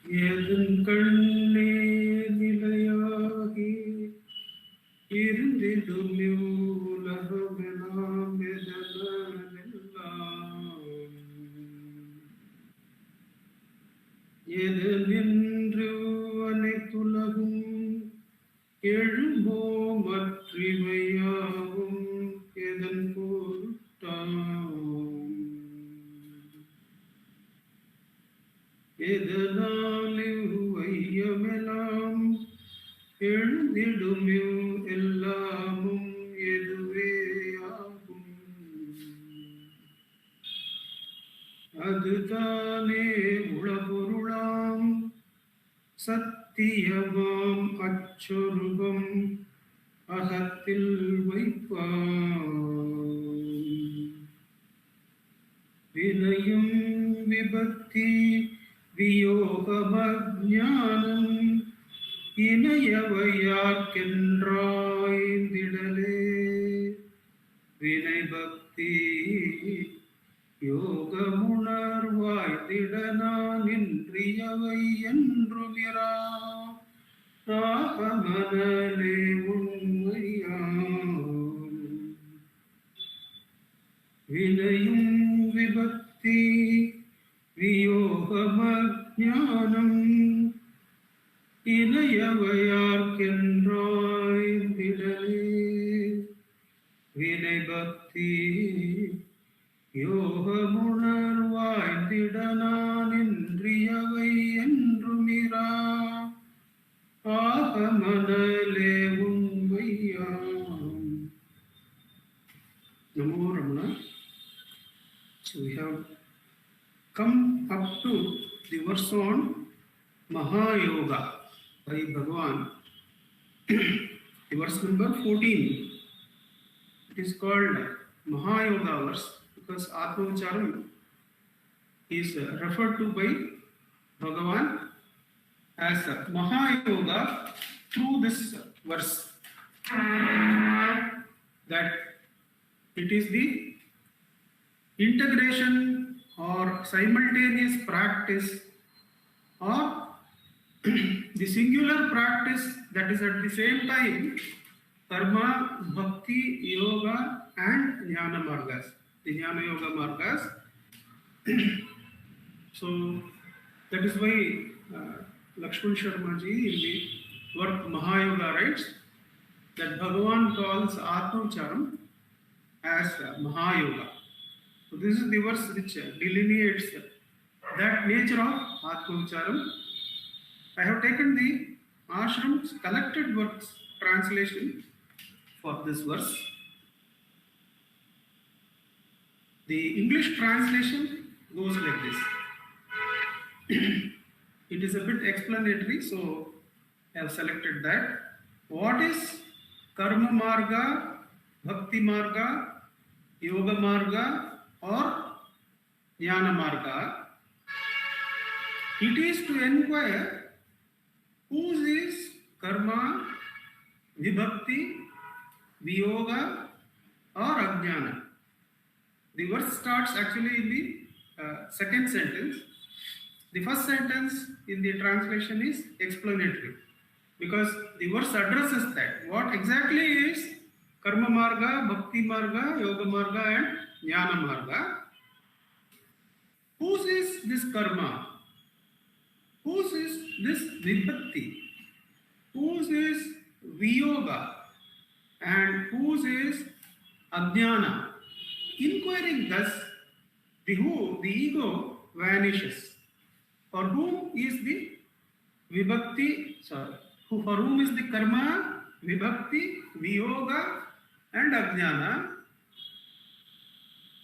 எதன் கண்ணே நிலையாகி இருந்திடும் உலகமெல்லாம் எது நின்று அனைத்துலகும் எழும்போ மற்றிவையாவும் எதன் பொருட்டாம் எதனால் இவ்வையமெல்லாம் எழுந்திடும் எல்லாமும் எதுவே ஆகும் அதுதானே உளபொருளாம் சத்தியமாம் அச்சொருபம் அகத்தில் வைப்பாம் வினயும் விபக்தி வியோகமஞானம் இணையவையார்க்கென்றாய்ந்திடலே வினை பக்தி யோகமுணர்வாய்ந்திடனானின்றியவை என்றுமிரா ராகமனலே உண்மையாம் வினையும் விபக்தி வியோகமஞானம் இணையவையார்க்கென்றாய்ந்திடலே வினை பக்தி யோகமுணர்வாய்ந்திடனானின்றியவை என்றுமிரா ஆகமனலே உண்மையாம். Namo Ramana. So we have come up to the verse on Mahayoga by Bhagavan. The verse number 14. It is called Mahayoga verse because Atmavicharam is referred to by Bhagavan as Mahayoga through this verse. That it is the integration or simultaneous practice or the singular practice that is at the same time karma, bhakti, yoga and jnana margas, the jnana yoga margas. So that is why Lakshman Sharma ji in the work Mahayoga writes that Bhagavan calls Atmavicharam as Mahayoga. So this is the verse which delineates that nature of Atmavicharam. I have taken the Ashram's collected works translation for this verse. The English translation goes like this. It is a bit explanatory, so I have selected that. What is Karma Marga, Bhakti Marga, Yoga Marga or Jnana Marga? It is to inquire whose is Karma, Vibhakti, Viyoga or Ajnana. The verse starts actually in the second sentence. The first sentence in the translation is explanatory because the verse addresses that. What exactly is Karma Marga, Bhakti Marga, Yoga Marga and Jnana Marga? Whose is this Karma? Whose is this Vibhakti? Whose is Viyoga? And whose is Ajnana? Inquiring thus, the ego vanishes. For whom is the Vibhakti? For whom is the Karma, Vibhakti, Viyoga and Ajnana?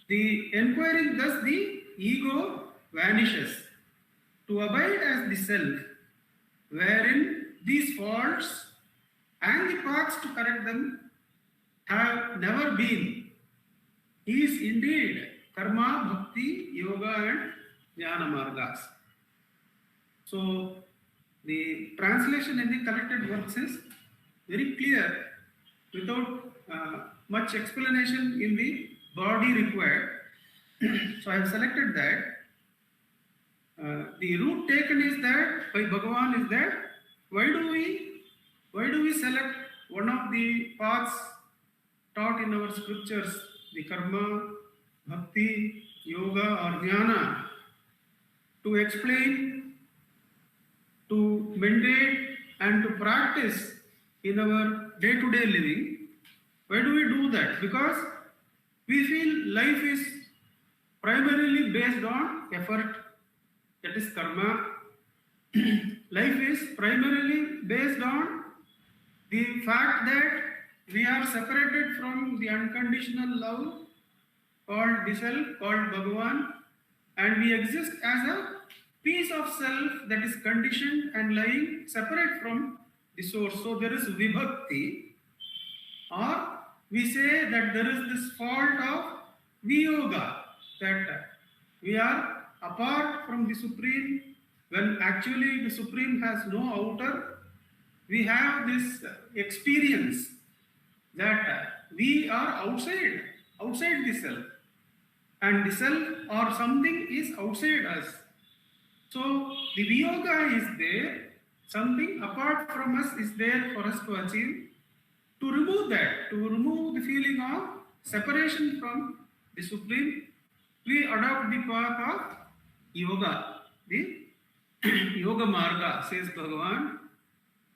The inquiring thus, the ego vanishes to abide as the self, wherein these faults and the paths to correct them have never been. He is indeed Karma, Bhakti, Yoga and Jnana Margas. So the translation in the collected works is very clear without much explanation in the body required. So I have selected that. the route taken is that by Bhagavan is that why do we select one of the paths taught in our scriptures, the karma, bhakti, yoga or jnana, to explain, to mandate and to practice in our day-to-day living? Why do we do that? Because we feel life is primarily based on effort, that is karma. Life is primarily based on the fact that we are separated from the unconditional love called the self, called Bhagavan, and we exist as a piece of self that is conditioned and lying separate from the source. So there is vibhakti, or we say that there is this fault of viyoga, that we are apart from the Supreme when actually the Supreme has no outer. We have this experience that we are outside the self, and the self or something is outside us. So the viyoga is there, something apart from us is there for us to achieve. To remove that, to remove the feeling of separation from the Supreme, we adopt the path of yoga, the yoga marga, says Bhagavan.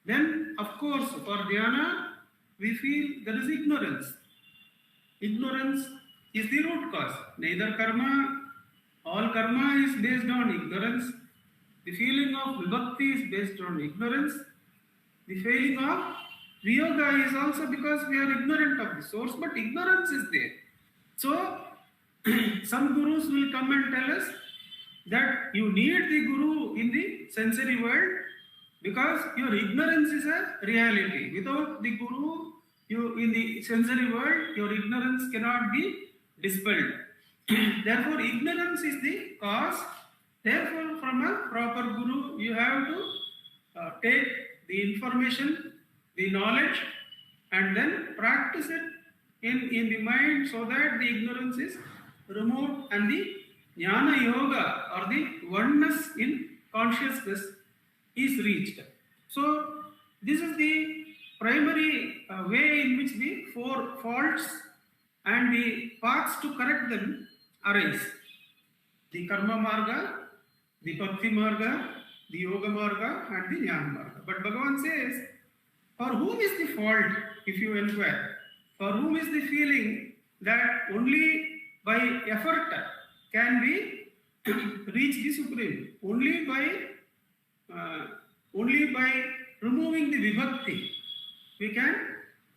Then, of course, for dhyana, we feel there is ignorance. Ignorance is the root cause. Neither karma, all karma is based on ignorance. The feeling of vibhakti is based on ignorance. The feeling of viyoga is also because we are ignorant of the source, but ignorance is there. So, some gurus will come and tell us that you need the guru in the sensory world because your ignorance is a reality. Without the guru, you in the sensory world, your ignorance cannot be dispelled. Therefore, ignorance is the cause. Therefore, from a proper guru, you have to take the information, the knowledge, and then practice it in the mind so that the ignorance is removed and the jnana yoga or the oneness in consciousness is reached. So, this is the primary way in which the four faults and the paths to correct them arise. The karma marga, the bhakti marga, the yoga marga, and the jnana marga. But Bhagavan says, for whom is the fault, if you inquire? For whom is the feeling that only by effort can we reach the Supreme? Only by removing the vibhakti we can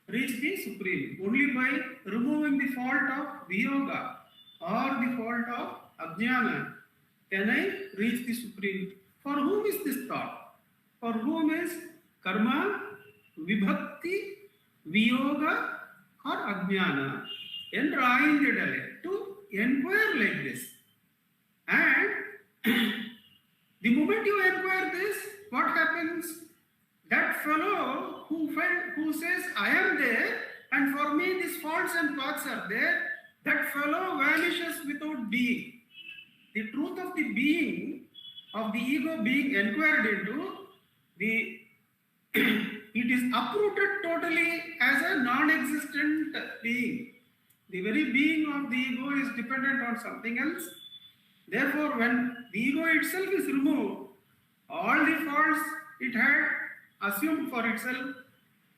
reach the Supreme. Only by removing the fault of viyoga or the fault of ajnana can I reach the Supreme. For whom is this thought? For whom is karma, vibhakti, viyoga or ajnana? To inquire like this. And the moment you inquire this, what happens? That fellow who says, I am there, and for me these faults and paths are there, that fellow vanishes without being. The truth of the being, of the ego being inquired into, it is uprooted totally as a non-existent being. The very being of the ego is dependent on something else. Therefore, when the ego itself is removed, all the faults it had assumed for itself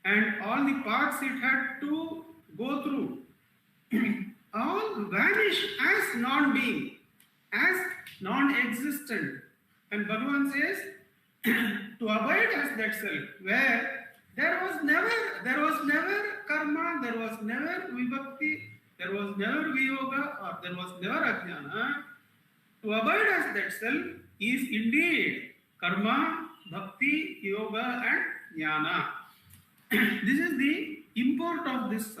and all the paths it had to go through all vanish as non-being, as non-existent. And Bhagavan says, to abide as that self, where there was never karma, there was never vibhakti, there was never viyoga, or there was never ajnana. To abide as that self is indeed karma, bhakti, yoga, and jnana. This is the import of this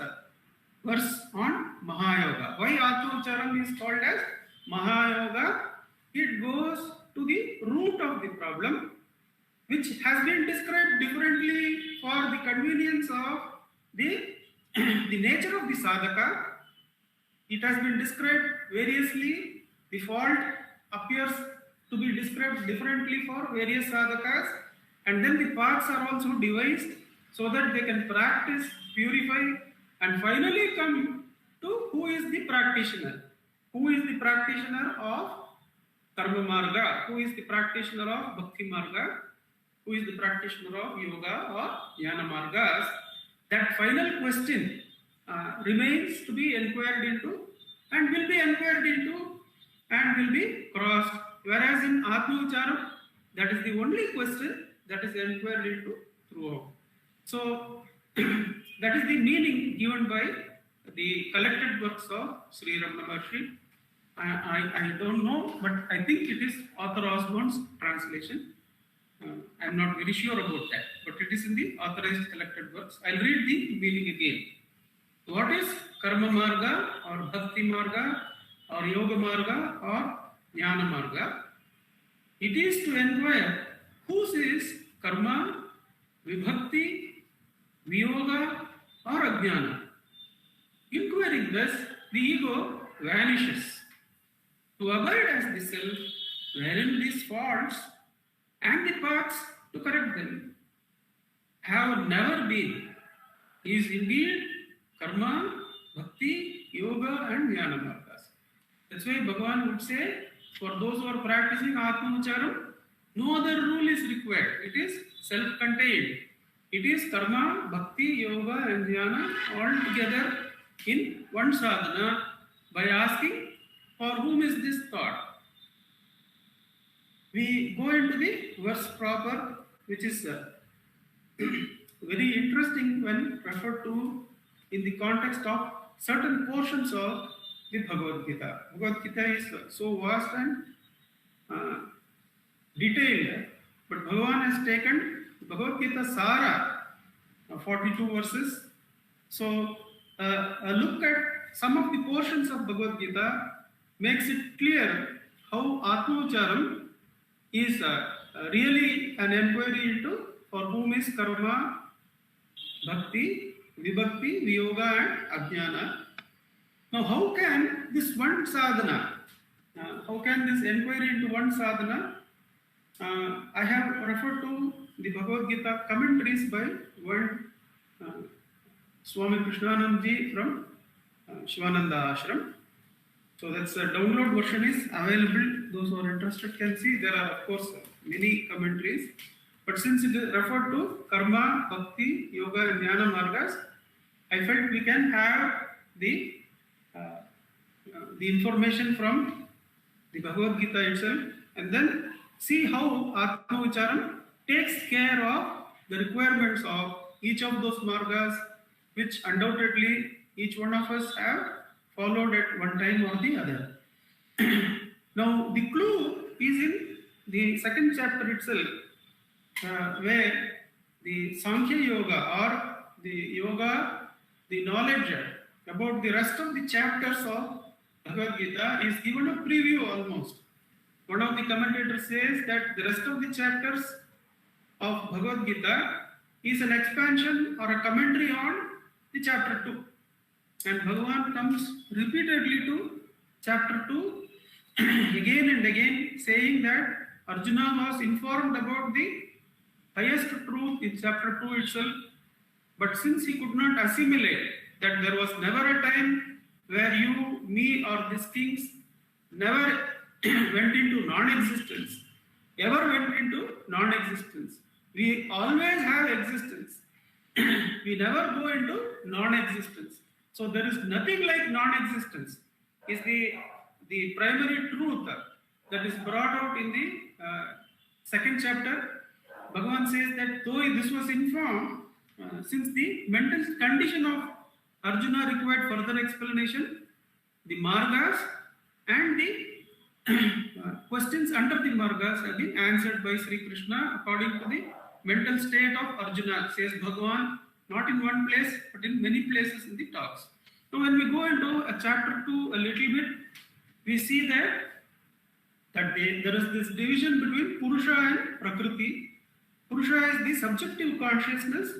verse on Mahayoga. Why Atmacharam is called as Mahayoga? It goes to the root of the problem, which has been described differently for the convenience of the nature of the sadhaka. It has been described variously. The fault appears to be described differently for various sadhakas, and then the paths are also devised so that they can practice, purify, and finally come to who is the practitioner. Who is the practitioner of Karma Marga? Who is the practitioner of Bhakti Marga? Who is the practitioner of Yoga or Jnana Margas? That final question remains to be inquired into and will be inquired into and will be crossed. Whereas in Atma Vicharam, that is the only question that is inquired into throughout. So, that is the meaning given by the collected works of Sri Ramana Maharshi. I don't know, but I think it is Author Osborne's translation. I'm not very sure about that, but it is in the authorized collected works. I'll read the meaning again. What is Karma Marga or Bhakti Marga or Yoga Marga or Jnana Marga? It is to inquire whose is Karma, Vibhakti, Viyoga or Ajnana. Inquiring this, the ego vanishes to abide as the self, wherein these faults and the paths to correct them have never been. He is indeed Karma, Bhakti, Yoga and Jnana Margas. That's why Bhagavan would say, for those who are practicing Atma Vicharam, no other rule is required. It is self-contained. It is Karma, Bhakti, Yoga and Jnana all together in one sadhana by asking, for whom is this thought? We go into the verse proper, which is very interesting when referred to in the context of certain portions of the Bhagavad Gita. Bhagavad Gita is so vast and detailed, but Bhagavan has taken Bhagavad Gita Sara, 42 verses. So, a look at some of the portions of Bhagavad Gita makes it clear how Atma Vicharam is really an inquiry into for whom is Karma, Bhakti, Vibhakti, Viyoga and Ajnana. Now how can this one sadhana, how can this inquiry into one sadhana, I have referred to the Bhagavad Gita commentaries by one Swami Krishnanandji from Shivananda Ashram. So that's a download version is available. Those who are interested can see. There are of course many commentaries, but since it is referred to Karma, Bhakti, Yoga and Jnana Margas, I felt we can have the information from the Bhagavad Gita itself and then see how Atma Vicharam takes care of the requirements of each of those margas, which undoubtedly each one of us have followed at one time or the other. Now, the clue is in the second chapter itself, where the Sankhya Yoga or the yoga, the knowledge about the rest of the chapters of Bhagavad Gita is given a preview almost. One of the commentators says that the rest of the chapters of Bhagavad Gita is an expansion or a commentary on the chapter 2. And Bhagavan comes repeatedly to chapter 2 again and again, saying that Arjuna was informed about the highest truth in chapter 2 itself, but since he could not assimilate that there was never a time where you, me or these kings never went into non-existence, ever went into non-existence. We always have existence. We never go into non-existence. So there is nothing like non-existence is the primary truth that is brought out in the second chapter. Bhagavan says that though this was informed, since the mental condition of Arjuna required further explanation, the margas and the questions under the margas have been answered by Sri Krishna according to the mental state of Arjuna, says Bhagavan, not in one place but in many places in the talks. So when we go into chapter 2 a little bit, we see that there is this division between Purusha and Prakriti. Purusha is the subjective consciousness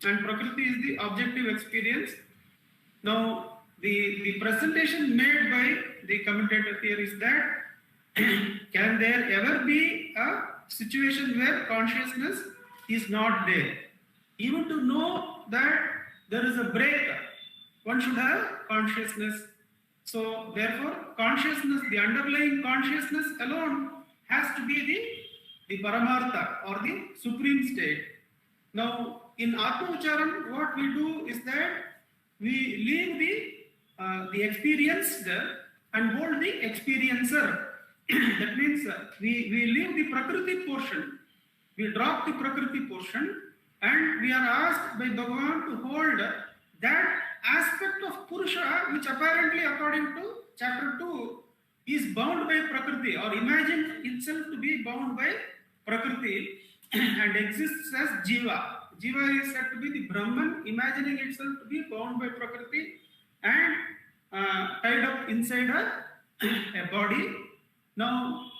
and Prakriti is the objective experience. Now, the presentation made by the commentator here is that Can there ever be a situation where consciousness is not there? Even to know that there is a break, one should have consciousness. So therefore, consciousness, the underlying consciousness alone has to be the Paramartha or the supreme state. Now, in Atma Ucharan, what we do is that we leave the experienced and hold the experiencer. That means we leave the Prakriti portion, we drop the Prakriti portion, and we are asked by Bhagavan to hold that aspect of Purusha, which apparently, according to chapter 2, is bound by Prakriti or imagines itself to be bound by Prakriti and exists as Jiva. Jiva is said to be the Brahman, imagining itself to be bound by Prakriti and tied up inside a body. Now,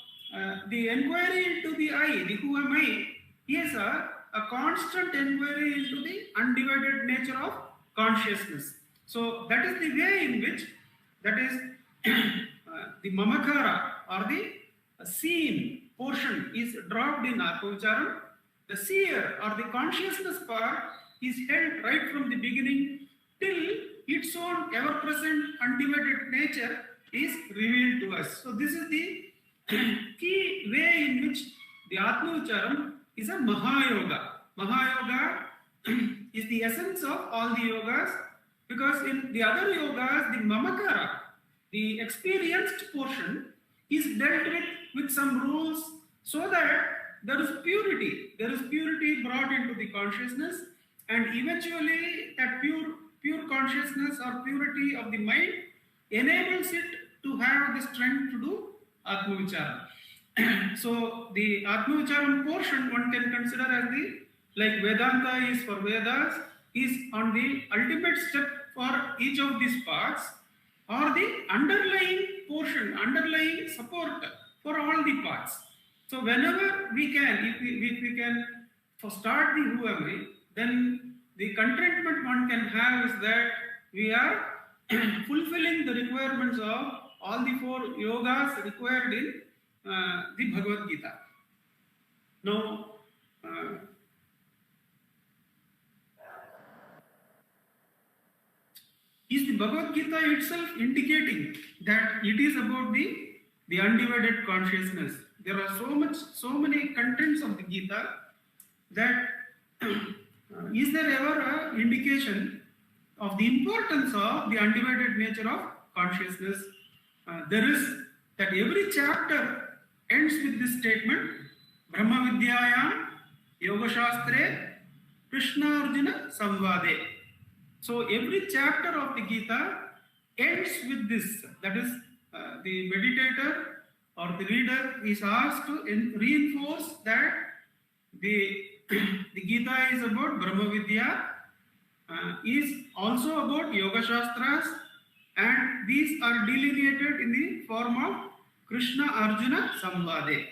the inquiry into the I, the who am I, is a constant inquiry into the undivided nature of consciousness. So that is the way in which, that is the Mamakara or the seen portion is dropped in Atma Ucharan. The seer or the consciousness part is held right from the beginning till its own ever-present undivided nature is revealed to us. So this is the key way in which the Atma Ucharan is a Mahayoga. Mahayoga is the essence of all the yogas, because in the other yogas, the Mamakara, the experienced portion, is dealt with some rules so that there is purity brought into the consciousness, and eventually that pure consciousness or purity of the mind enables it to have the strength to do Atma Vicharan. So the Atma Vicharan portion one can consider as the, like Vedanta is for Vedas, is on the ultimate step for each of these parts, or the underlying portion, underlying support for all the parts. So whenever we can, if we can start the who am I, then the contentment one can have is that we are fulfilling the requirements of all the four yogas required in the Bhagavad Gita. Now, is the Bhagavad Gita itself indicating that it is about the undivided consciousness? There are so many contents of the Gita that is there ever an indication of the importance of the undivided nature of consciousness? There is, that every chapter ends with this statement, Brahma Vidyayam Yoga Shastre Krishna Arjuna Samvade. So every chapter of the Gita ends with this, that is the meditator or the reader is asked to reinforce that the Gita is about Brahma Vidya, is also about Yoga Shastras, and these are delineated in the form of Krishna Arjuna Samvade.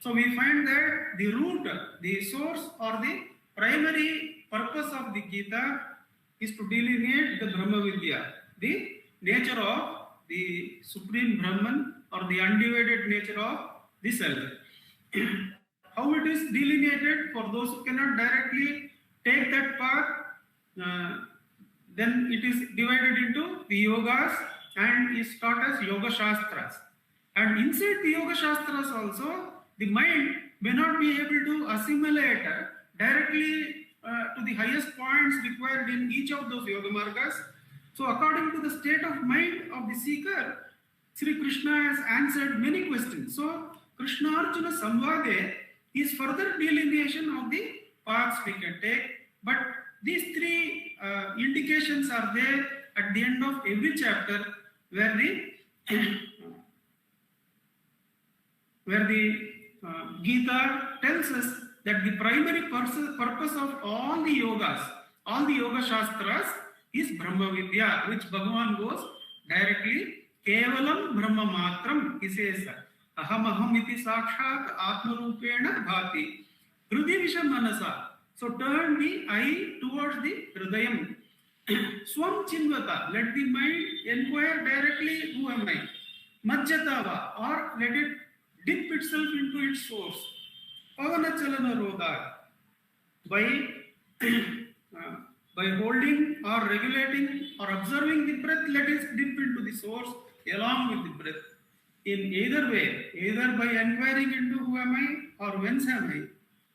So we find that the root, the source or the primary purpose of the Gita is to delineate the Brahma Vidya, the nature of the Supreme Brahman or the undivided nature of the self. How it is delineated for those who cannot directly take that path, then it is divided into the yogas and is taught as Yoga Shastras. And inside the Yoga Shastras also, the mind may not be able to assimilate directly to the highest points required in each of those Yoga Margas. So according to the state of mind of the seeker, Sri Krishna has answered many questions. So Krishna Arjuna Samvade is further delineation of the paths we can take. But these three indications are there at the end of every chapter, where the Gita tells us that the primary purpose of all the yogas, all the Yoga Shastras, is Brahma Vidya, which Bhagavan goes directly, Kevalam Brahma Matram, he says, Aham Aham iti Sakshat Atma Rupena Bhati, Hrudyavisha Manasa. So turn the eye towards the Hridayam. Swam Chinvata, let the mind inquire directly, who am I? Majjatava, or let it dip itself into its source. Pavanachalana rodha. By by holding or regulating or observing the breath, let it dip into the source along with the breath. In either way, either by inquiring into who am I or whence am I,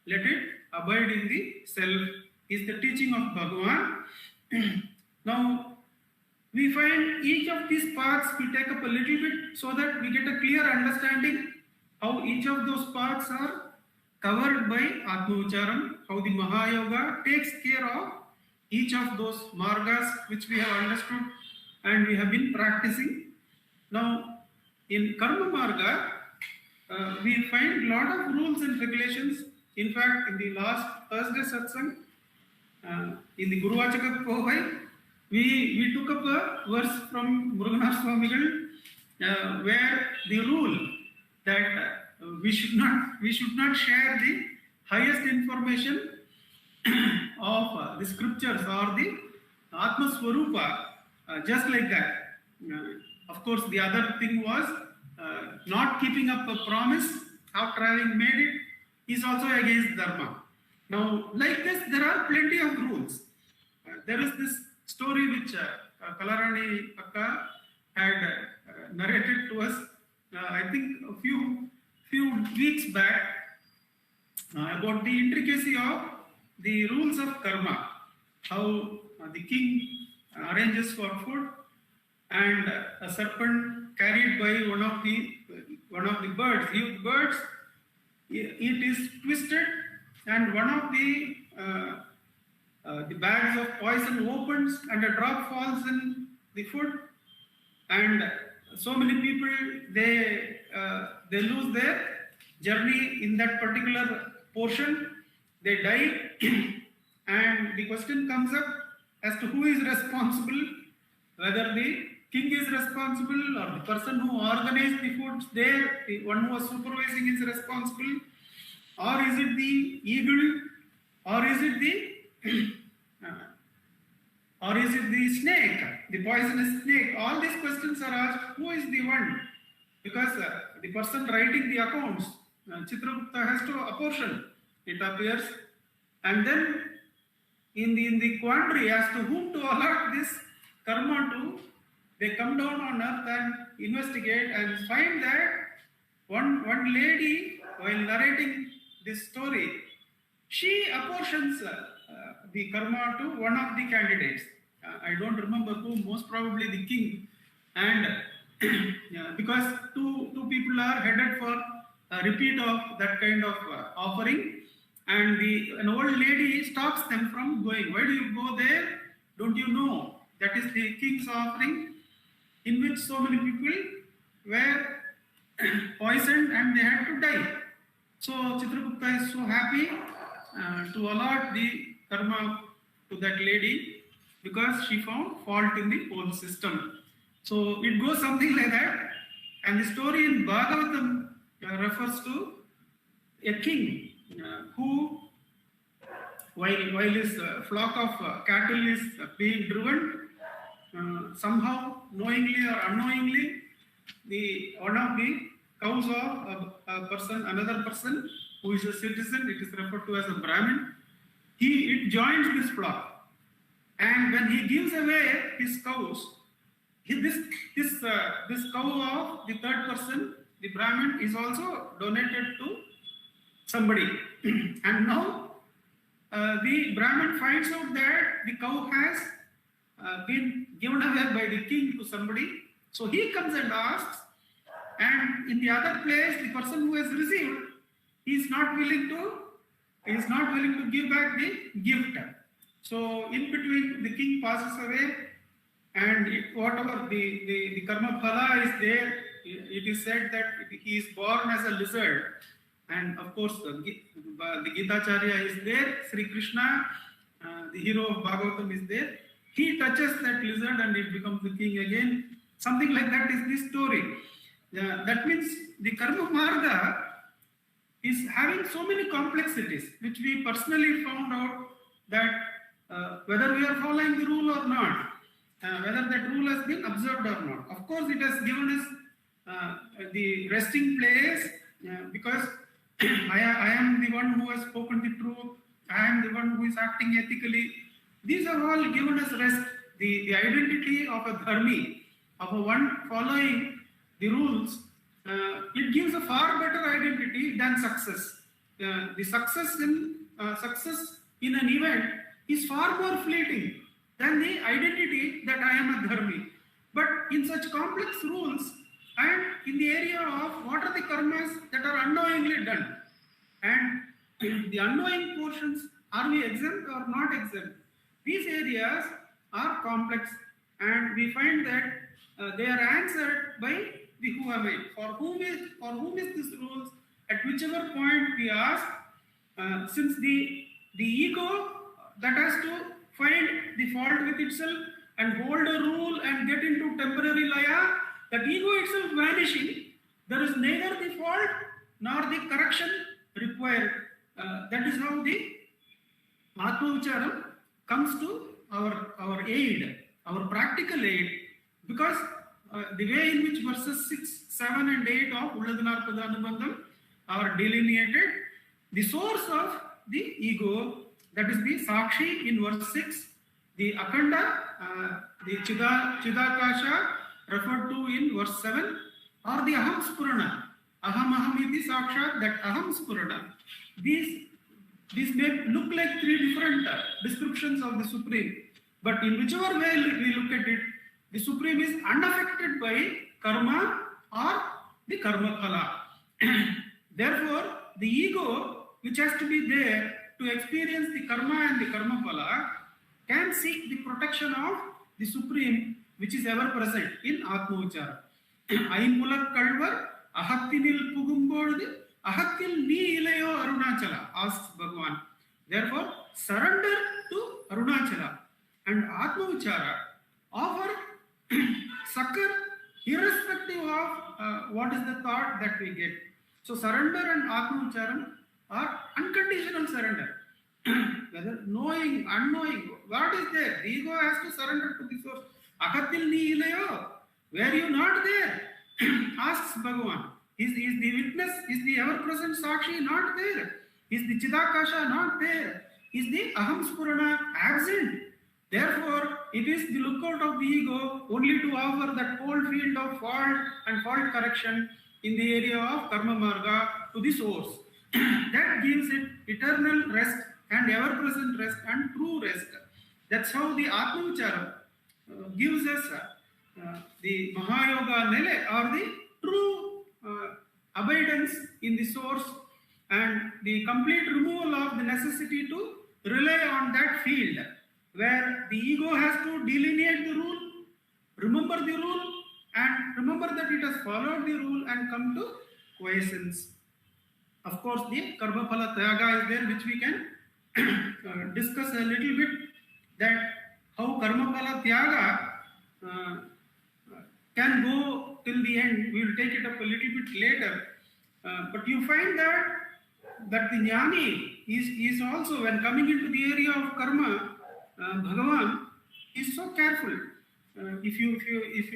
let it abide in the self, is the teaching of Bhagavan. Now, we find each of these parts we take up a little bit so that we get a clear understanding how each of those parts are covered by Atma-Ucharam, how the Mahayoga takes care of each of those margas which we have understood and we have been practicing. Now, in Karma Marga, we find a lot of rules and regulations. In fact, in the last Thursday satsang, in the Guru Vachaka Kovai, we took up a verse from Muruganaswamigal where the rule that we should not share the highest information of the scriptures or the Atma Swarupa just like that. Of course, the other thing was not keeping up a promise after having made it is also against Dharma. Now, like this, there are plenty of rules. There is this story which Kalarani Akka had narrated to us, I think a few weeks back, about the intricacy of the rules of karma, how the king arranges for food, and a serpent carried by one of the birds, youth birds, it is twisted, and one of the bags of poison opens and a drop falls in the food, and so many people they lose their journey in that particular portion, they die. And the question comes up as to who is responsible, whether the king is responsible or the person who organized the foods there, the one who was supervising is responsible, or is it the eagle, or is it the snake, the poisonous snake? All these questions are asked, who is the one? Because the person writing the accounts, Chitragupta, has to apportion, it appears, and then in the quandary as to whom to allot this karma to, they come down on earth and investigate and find that one lady, while narrating this story, she apportions the karma to one of the candidates. I don't remember who, most probably the king. And because two people are headed for a repeat of that kind of offering, and an old lady stops them from going. Why do you go there? Don't you know that is the king's offering, in which so many people were poisoned and they had to die. So Chitragupta is so happy to allot the karma to that lady because she found fault in the whole system. So it goes something like that. And the story in Bhagavatam refers to a king who, while his flock of cattle is being driven, somehow, knowingly or unknowingly, one of the cows of another person who is a citizen, it is referred to as a Brahmin, it joins this flock. And when he gives away his cows, this cow of the third person, the Brahmin, is also donated to somebody. And now the Brahmin finds out that the cow has been given away by the king to somebody. So he comes and asks, and in the other place, the person who has received is not willing to give back the gift. So in between, the king passes away, and whatever the karma phala is there, it is said that he is born as a lizard. And of course, the Gitacharya is there, Sri Krishna, the hero of Bhagavatam, is there. He touches that lizard and it becomes the king again. Something like that is the story. That means the Karma Marga is having so many complexities, which we personally found out that whether we are following the rule or not, whether that rule has been observed or not. Of course, it has given us the resting place because I am the one who has spoken the truth, I am the one who is acting ethically. These are all given us rest. The identity of a dharmi, of a one following the rules, it gives a far better identity than success. The success in an event is far more fleeting than the identity that I am a dharmi. But in such complex rules and in the area of what are the karmas that are unknowingly done, and the unknowing portions, are we exempt or not exempt? These areas are complex, and we find that they are answered by the who am I. For whom is this rules? At whichever point we ask, since the ego that has to find the fault with itself and hold a rule and get into temporary laya, that ego itself vanishing, there is neither the fault nor the correction required. That is how the Atma Vicharam comes to our aid, our practical aid, because the way in which verses 6, 7 and 8 of Ulladu Narpadu Anubandham are delineated, the source of the ego, that is the Sakshi in verse 6, the Akhanda, the Chidakasha referred to in verse 7, or the Aham Spurana, Aham iti Sakshat, that Aham Spurana. These may look like three different descriptions of the Supreme, but in whichever way we look at it, the Supreme is unaffected by karma or the karma phala. Therefore, the ego, which has to be there to experience the karma and the karma phala, can seek the protection of the Supreme, which is ever present in Atma Vichara. Aimpulak Kalvar, Ahattinil Pugumbodhu, Ahattil ni ilayo Arunachala, asks Bhagavan. Therefore, surrender to Arunachala and Atma Vichara offer succor irrespective of what is the thought that we get. So surrender and Atma Vicharam are unconditional surrender. Whether knowing, unknowing, what is there? The ego has to surrender to the source. Ahattil ni ilayo, were you not there? Asks Bhagavan. Is the witness, is the ever-present Sakshi not there? Is the Chidakasha not there? Is the Aham Spurana absent? Therefore, it is the lookout of the ego only to offer that whole field of fault and fault correction in the area of Karma Marga to the source. That gives it eternal rest and ever-present rest and true rest. That's how the Atma Vichara gives us the Mahayoga Nele, or the true abidance in the source, and the complete removal of the necessity to rely on that field where the ego has to delineate the rule, remember the rule, and remember that it has followed the rule and come to quiescence. Of course, the karma phala tyaga is there, which we can discuss a little bit, that how karma phala tyaga can go till the end. We will take it up a little bit later. But you find that the jnani is also, when coming into the area of karma, Bhagavan is so careful. If you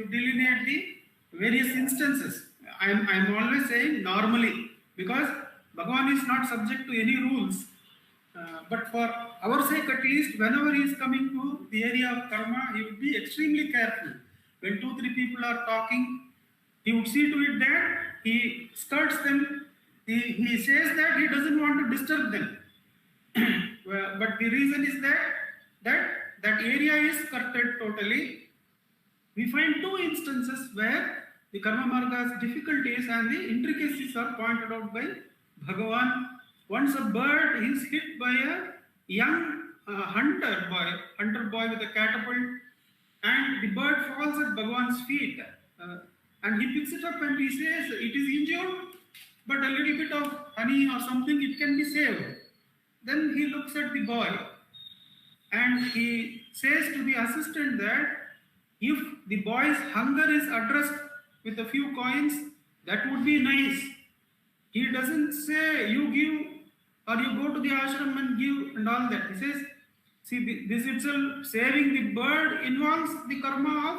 delineate the various instances, I'm always saying normally, because Bhagavan is not subject to any rules. But for our sake at least, whenever he is coming to the area of karma, he would be extremely careful. When 2-3 people are talking, he would see to it that he skirts them. He says that he doesn't want to disturb them. But the reason is that area is skirted totally. We find 2 instances where the karma marga's difficulties and the intricacies are pointed out by Bhagavan. Once a bird is hit by a young hunter boy with a catapult, and the bird falls at Bhagavan's feet. And he picks it up and he says, it is injured, but a little bit of honey or something, it can be saved. Then he looks at the boy and he says to the assistant that if the boy's hunger is addressed with a few coins, that would be nice. He doesn't say you give or you go to the ashram and give and all that. He says, see, this itself, saving the bird involves the karma of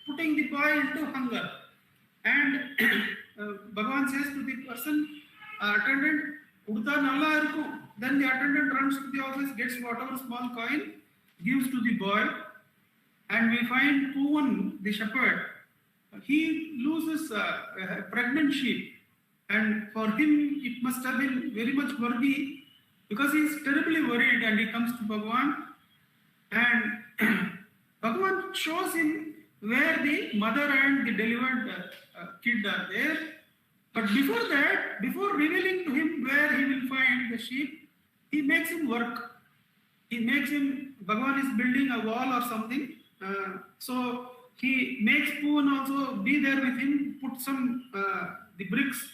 putting the boy into hunger. And Bhagavan says to the person, attendant Udta Nalla Irkum. Then the attendant runs to the office, gets whatever small coin, gives to the boy, and we find Puvan, the shepherd, he loses a pregnant sheep, and for him it must have been very much worthy, because he is terribly worried, and he comes to Bhagavan, and Bhagavan shows him where the mother and the delivered kid are there. But before that, before revealing to him where he will find the sheep, he makes him work. He makes him, Bhagavan is building a wall or something. So he makes Puvan also be there with him, put some the bricks,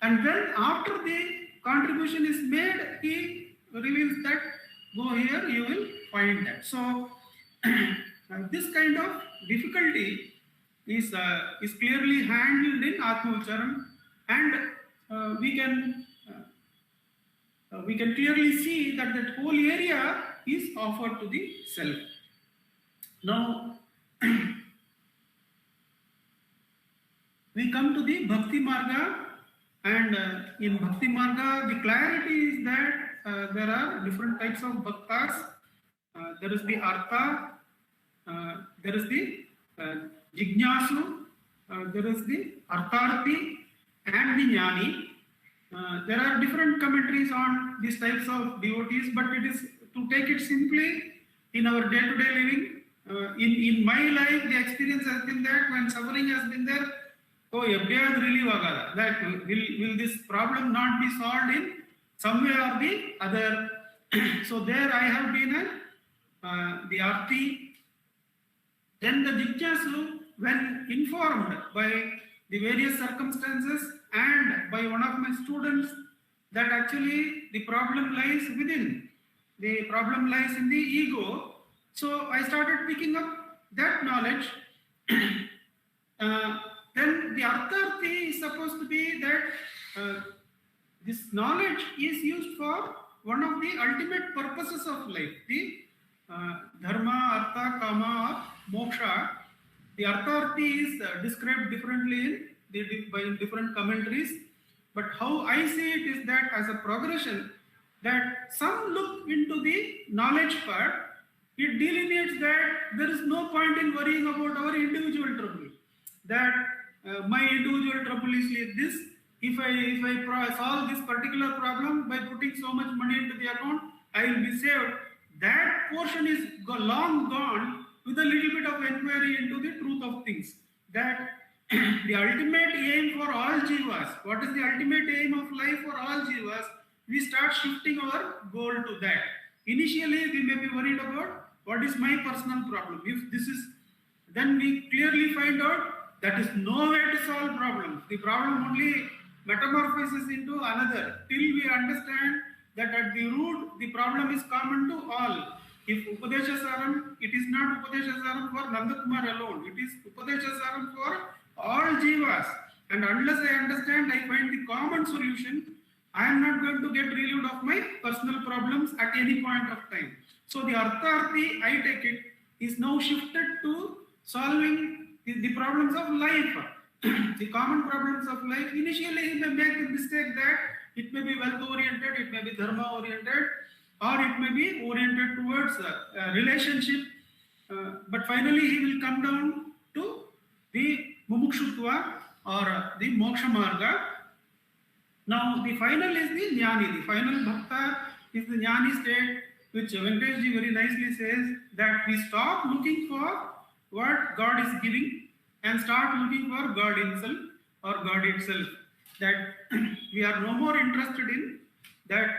and then after the contribution is made, he reveals that, go here, you will find that. So this kind of difficulty is clearly handled in Atmaucharam, and we can clearly see that that whole area is offered to the self. Now we come to the Bhakti Marga, and in Bhakti Marga the clarity is that there are different types of bhaktas. There is the Artha, there is the Jignasu, there is the Artharthi, and the Jnani. There are different commentaries on these types of devotees, but it is to take it simply in our day-to-day living. In my life, the experience has been that when suffering has been there, oh, that will this problem not be solved in some way or the other. So there I have been the Arti. Then the Jignasu, when informed by the various circumstances and by one of my students that actually the problem lies within, the problem lies in the ego. So I started picking up that knowledge. Then the Artharthi is supposed to be that this knowledge is used for one of the ultimate purposes of life, the Dharma, Artha, Kama, or Moksha. The Artharthi is described differently by different commentaries, but how I see it is that as a progression, that some look into the knowledge part, it delineates that there is no point in worrying about our individual trouble. That my individual trouble is like this. If I solve this particular problem by putting so much money into the account, I will be saved. That portion is long gone with a little bit of inquiry into the truth of things. That the ultimate aim for all jivas, what is the ultimate aim of life for all jivas, we start shifting our goal to that. Initially, we may be worried about what is my personal problem. If this is, then we clearly find out that is no way to solve problems. The problem only metamorphoses into another till we understand that at the root the problem is common to all. If Upadeshasaram, it is not Upadeshasaram for Nandakumar alone. It is Upadeshasaram for all jivas. And unless I understand, I find the common solution, I am not going to get relieved of my personal problems at any point of time. So the Artharthi, I take it, is now shifted to solving the problems of life. The common problems of life. Initially, he may make the mistake that it may be wealth-oriented, it may be dharma-oriented, or it may be oriented towards a relationship. But finally, he will come down to the mumukshutva or the moksha marga. Now, the final is the jnani. The final bhakta is the jnani state, which Venkateshji very nicely says that we stop looking for what God is giving and start looking for God himself or God itself. That we are no more interested in that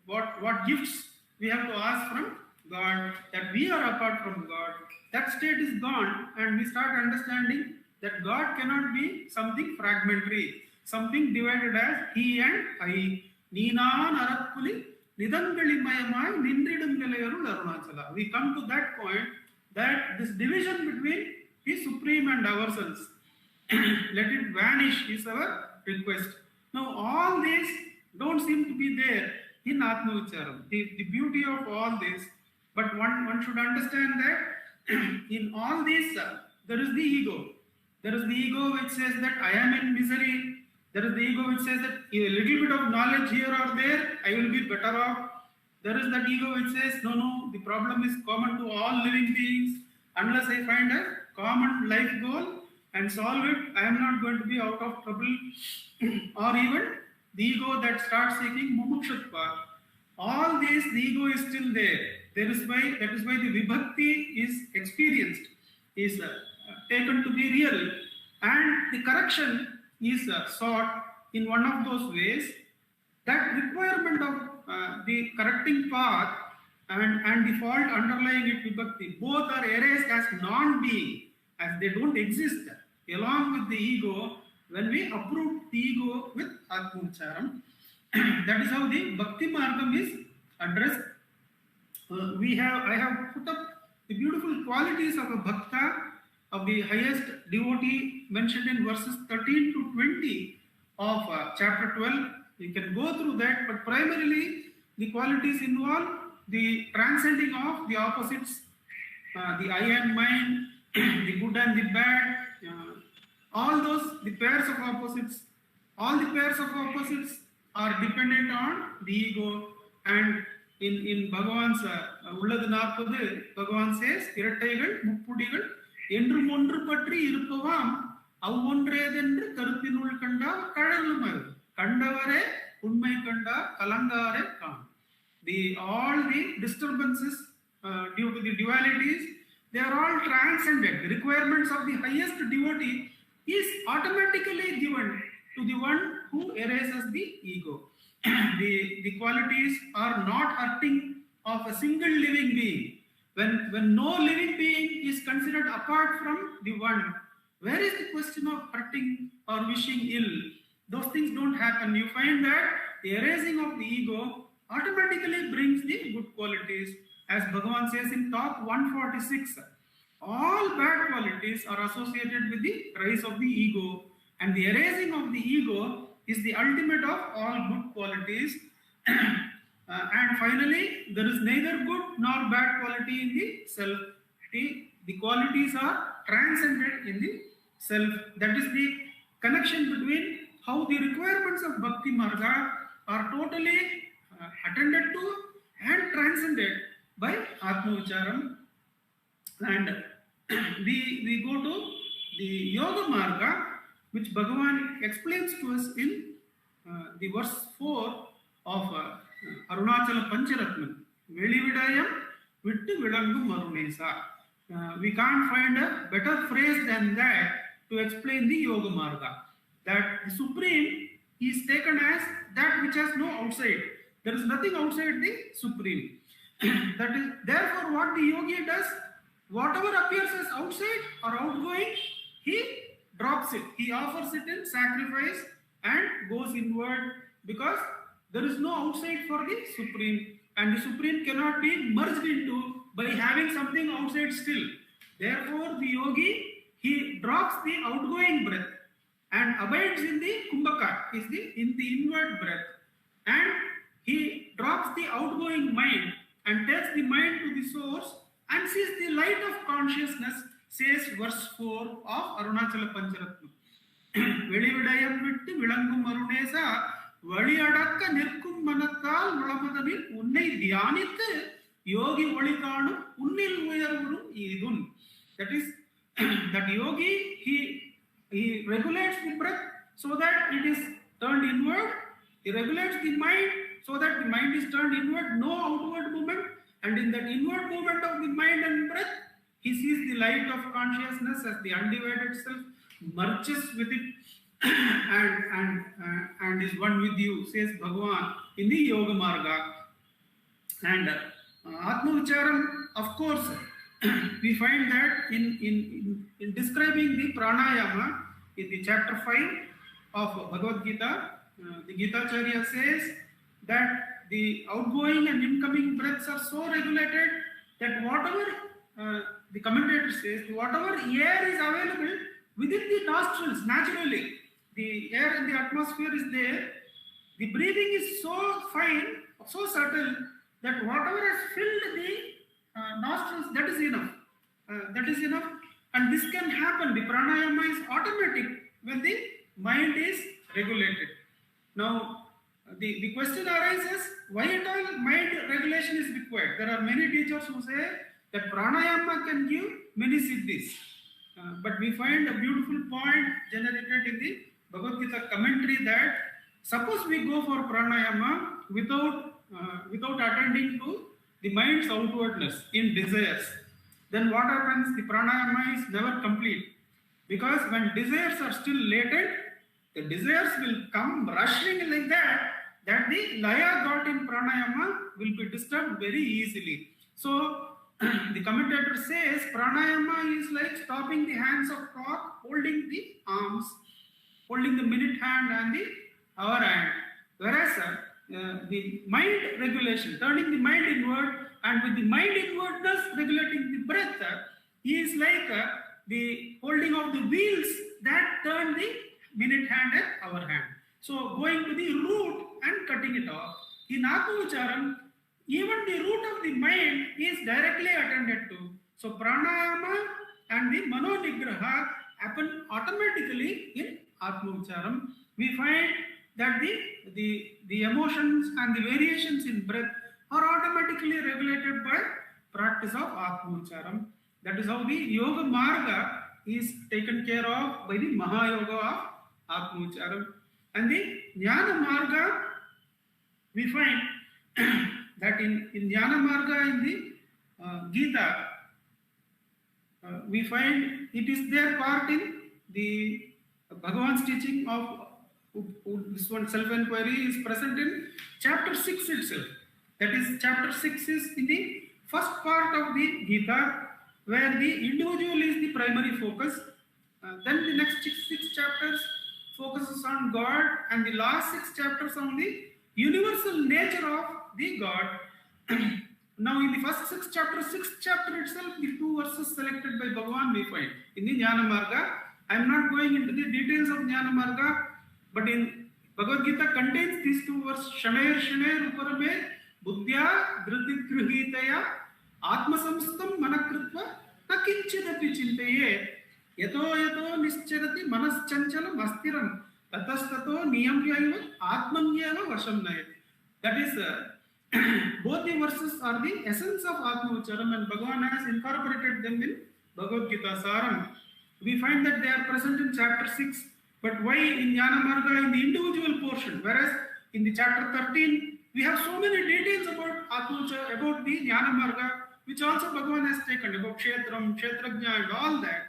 what gifts we have to ask from God, that we are apart from God. That state is gone, and we start understanding that God cannot be something fragmentary, something divided as he and I. Neenan arakkuli nidangali mayamai nindridum nilayarul arunachala. We come to that point that this division between the Supreme and ourselves, let it vanish is our request. Now all these don't seem to be there in Atmaucharam. The beauty of all this, but one should understand that in all this there is the ego. There is the ego which says that I am in misery, There is the ego which says that a little bit of knowledge here or there, I will be better off. There is that ego which says, no, the problem is common to all living beings. Unless I find a common life goal and solve it, I am not going to be out of trouble. Or even the ego that starts seeking mumukshutva. All this, the ego is still there. That is why the vibhakti is experienced, is taken to be real, and the correction is sought in one of those ways. That requirement of the correcting path and the fault underlying it, vibhakti, both are erased as non-being, as they don't exist, along with the ego, when we uproot the ego with Atmavicharam. That is how the Bhakti Margam is addressed. I have put up the beautiful qualities of a Bhakta, of the highest devotee, mentioned in verses 13 to 20 of chapter 12. You can go through that, but primarily the qualities involve the transcending of the opposites, the I and mine, the good and the bad, all those, the pairs of opposites. All the pairs of opposites are dependent on the ego. And in Bhagavan's Ulladu Narpadu, Bhagavan says, Irataigal, Muppudigal, Endrum Ondru Patri Irupavam, Avondredendru Karupinul Kanda, Kadalumar, Kandavare, Unmai Kanda, Kalangare Kam. All the disturbances due to the dualities, they are all transcended. The requirements of the highest devotee is automatically given to the one who erases the ego. The qualities are not hurting of a single living being. When no living being is considered apart from the one, where is the question of hurting or wishing ill? Those things don't happen. You find that the erasing of the ego automatically brings the good qualities. As Bhagavan says in top 146, all bad qualities are associated with the rise of the ego, and the erasing of the ego is the ultimate of all good qualities. And finally, there is neither good nor bad quality in the self. The qualities are transcended in the self. That is the connection between how the requirements of Bhakti Marga are totally attended to and transcended by Atmavicharam. And we go to the Yoga Marga, which Bhagavan explains to us in the verse 4 of Arunachala Pancharatnam. Velividayam Vittu Vilangum Marunesa. We can't find a better phrase than that to explain the Yoga Marga. That the Supreme is taken as that which has no outside. There is nothing outside the Supreme. That is, therefore, what the yogi does, whatever appears as outside or outgoing, he drops it. He offers it in sacrifice and goes inward, because there is no outside for the Supreme, and the Supreme cannot be merged into by having something outside still. Therefore, the yogi, he drops the outgoing breath and abides in the kumbhaka, in the inward breath, and he drops the outgoing mind and takes the mind to the source and sees the light of consciousness, says verse 4 of Arunachala Pancharatnam. Velividayam Vittu Vilangum Marunesa, Valiyadakka Nirkum Manathal Nulamadamil Unnai Dhyanithu Yogi Valikanu Unnil Uyarvuru Idun. That is, that yogi, he regulates the breath so that it is turned inward. He regulates the mind so that the mind is turned inward, no outward movement. And in that inward movement of the mind and breath, he sees the light of consciousness as the undivided self merges with it and is one with you, says Bhagavan in the Yoga Marga. And Atmavicharam, of course, we find that in describing the pranayama in the chapter 5 of Bhagavad Gita, the Gita Acharya says that the outgoing and incoming breaths are so regulated that whatever, the commentator says, whatever air is available within the nostrils, naturally, the air in the atmosphere is there, the breathing is so fine, so subtle, that whatever has filled the nostrils, that is enough. That is enough. And this can happen. The pranayama is automatic when the mind is regulated. Now, the question arises, why at all mind regulation is required? There are many teachers who say that pranayama can give many siddhis. But we find a beautiful point generated in the Bhagavad Gita commentary that suppose we go for pranayama without attending to the mind's outwardness in desires, then what happens? The pranayama is never complete. Because when desires are still latent, the desires will come rushing like that the laya got in pranayama will be disturbed very easily. So the commentator says pranayama is like stopping the hands of clock, holding the arms, holding the minute hand and the hour hand. Whereas the mind regulation, turning the mind inward, and with the mind inwardness regulating the breath, is like the holding of the wheels that turn the minute hand and hour hand. So going to the root and cutting it off. In Atma-vicharam, even the root of the mind is directly attended to. So pranayama and the mano-nigraha happen automatically in Atma-vicharam. We find that the emotions and the variations in breath are automatically regulated by practice of Atma-vicharam. That is how the Yoga Marga is taken care of by the Mahayoga of Atma-vicharam. And the Jnana Marga, we find that in Jnana Marga in the Gita, we find it is their part in the Bhagavan's teaching of this one self-inquiry is present in chapter 6 itself. That is, chapter 6 is in the first part of the Gita, where the individual is the primary focus. Then the next six chapters focuses on God, and the last 6 chapters on the universal nature of the God. Now in the first 6 chapters, 6th chapter itself, the 2 verses selected by Bhagavan we find in the Jnana Marga. I am not going into the details of Jnana Marga, but in Bhagavad Gita contains these 2 verses, Shaner Uparame Buddhya Dhriti Grihitaya Atmasamstam Manakritva Nakinchidapi Chintaye Yato Nischarati Manaschanchalam Astiram Tatastato Niyamyaiva Atmanyeva Vashamnayati. That is, both the verses are the essence of Atma-vicharam, and Bhagavan has incorporated them in Bhagavad Gita Saram. We find that they are present in chapter 6, but why in Jnana Marga in the individual portion, whereas in the chapter 13 we have so many details about Atma-vicharam, about the Jnana Marga, which also Bhagavan has taken, about Kshetram, Kshetrajna and all that.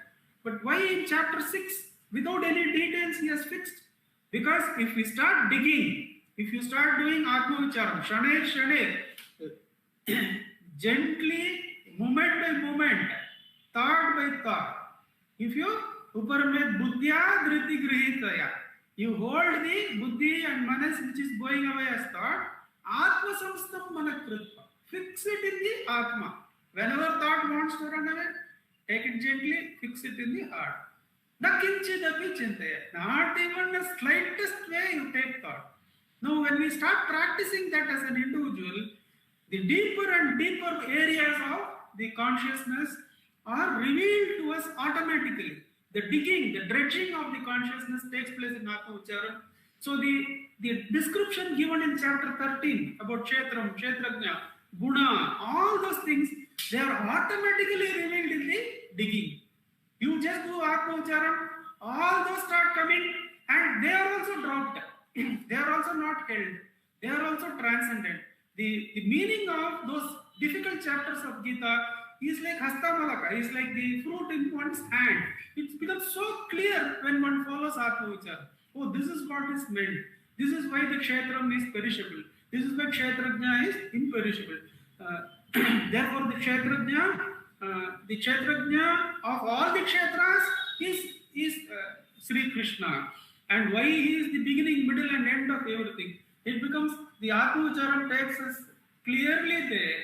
But why in chapter 6, without any details, he has fixed? Because if we start digging, if you start doing Atma-vicharam, Shaner, gently, moment by moment, thought by thought, if you Uparame Buddhya Dhriti Grihitaya, you hold the Buddhi and Manas which is going away as thought, Atma Samstam Manakritva, fix it in the Atma. Whenever thought wants to run away, take it gently, fix it in the heart. Nakinchidapi chintaya, not even the slightest way you take thought. Now when we start practicing that as an individual, the deeper and deeper areas of the consciousness are revealed to us automatically. The digging, the dredging of the consciousness takes place in Atma-vicharam. So the description given in chapter 13 about Kshetram, Kshetrajna, Guna, all those things, they are automatically revealed in the digging. You just do Atma-vicharam, all those start coming, and they are also dropped. They are also not held. They are also transcended. The meaning of those difficult chapters of Gita is like Hastamalaka, is like the fruit in one's hand. It becomes so clear when one follows Atma-vicharam. Oh, this is what is meant. This is why the Kshetram is perishable. This is why Kshetrajna is imperishable. Therefore, the Kshetrajna of all the Kshetras is Sri Krishna. And why he is the beginning, middle and end of everything. It becomes, the Atma-vicharam takes us clearly there.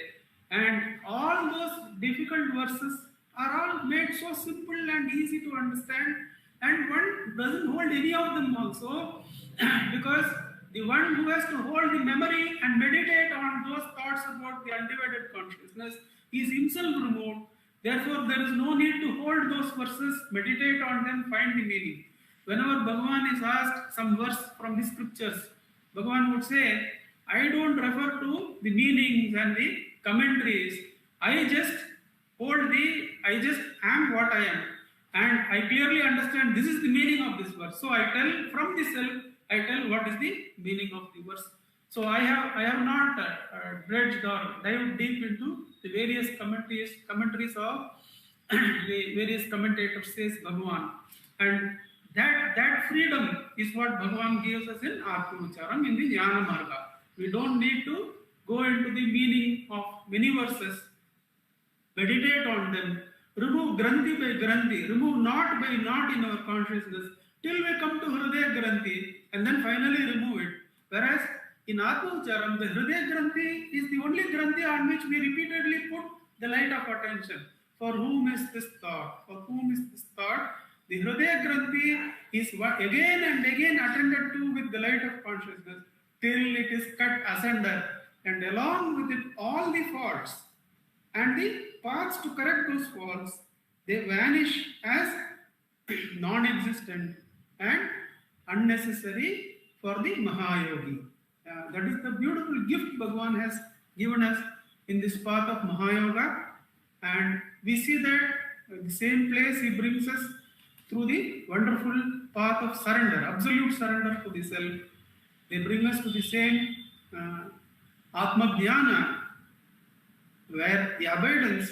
And all those difficult verses are all made so simple and easy to understand. And one doesn't hold any of them also. Because the one who has to hold the memory and meditate on those thoughts about the undivided consciousness is himself removed. Therefore, there is no need to hold those verses, meditate on them, find the meaning. Whenever Bhagavan is asked some verse from the scriptures, Bhagavan would say, I don't refer to the meanings and the commentaries. I just I just am what I am. And I clearly understand this is the meaning of this verse. So I tell from the self, I tell what is the meaning of the verse. So I have not dredged or dived deep into the various commentaries of the various commentators, says Bhagavan. And that freedom is what Bhagavan gives us in Atmavicharam, in the Jnana Marga. We don't need to go into the meaning of many verses, meditate on them, remove Granthi by Granthi, remove knot by knot in our consciousness, till we come to Hridaya Granthi, and then finally remove it. Whereas in Atmavicharam, the Hridaya Granthi is the only Granthi on which we repeatedly put the light of attention. For whom is this thought? For whom is this thought? The Hridaya Granthi is again and again attended to with the light of consciousness till it is cut asunder, and along with it all the faults and the paths to correct those faults, they vanish as non-existent and unnecessary for the Mahayogi. That is the beautiful gift Bhagavan has given us in this path of Mahayoga, and we see that the same place he brings us through the wonderful path of surrender, absolute surrender to the self. They bring us to the same Atma Dhyana, where the abundance,